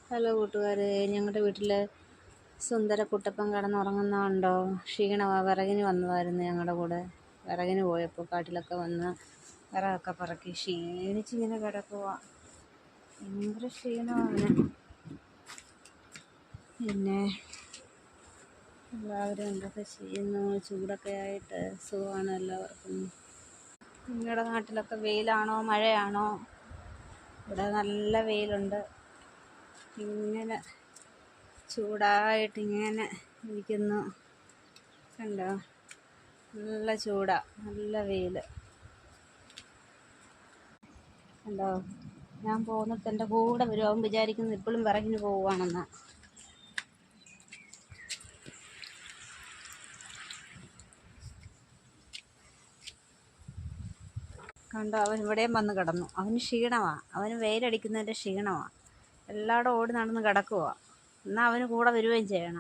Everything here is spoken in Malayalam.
ഹലോ കൂട്ടുകാരെ, ഞങ്ങളുടെ വീട്ടിൽ സുന്ദര കുട്ടപ്പൻ കിടന്നുറങ്ങുന്നതുണ്ടോ? ക്ഷീണമാണ്. വിറകിന് വന്നതായിരുന്നു ഞങ്ങളുടെ കൂടെ. വിറകിന് പോയപ്പോൾ കാട്ടിലൊക്കെ വന്ന് വിറകൊക്കെ പറക്കി ക്ഷീണിച്ചിങ്ങനെ കിടക്കുക. ഭയങ്കര ക്ഷീണമാണ്. പിന്നെ എല്ലാവരും എന്തൊക്കെ ചെയ്യുന്നു? ചൂടൊക്കെ ആയിട്ട് സുഖമാണ് എല്ലാവർക്കും. നിങ്ങളുടെ നാട്ടിലൊക്കെ വെയിലാണോ മഴയാണോ? ഇവിടെ നല്ല വെയിലുണ്ട്. ഇങ്ങനെ ചൂടായിട്ടിങ്ങനെ ഇരിക്കുന്നു. കണ്ടോ? നല്ല ചൂടാ, നല്ല വെയിൽ. കണ്ടോ? ഞാൻ പോന്നിട്ട് എൻ്റെ കൂടെ വരും. അവൻ വിചാരിക്കുന്നു ഇപ്പോഴും വിറകിന് പോവുകയാണെന്ന്. കണ്ടോ? അവൻ ഇവിടെയും വന്ന് കിടന്നു. അവന് ക്ഷീണമാണ്. അവന് വെയിലടിക്കുന്നതിൻ്റെ ക്ഷീണമാണ്. എല്ലായിടും ഓടി നടന്ന് കിടക്കുക. എന്നാൽ അവന് കൂടെ വരികയും ചെയ്യണം.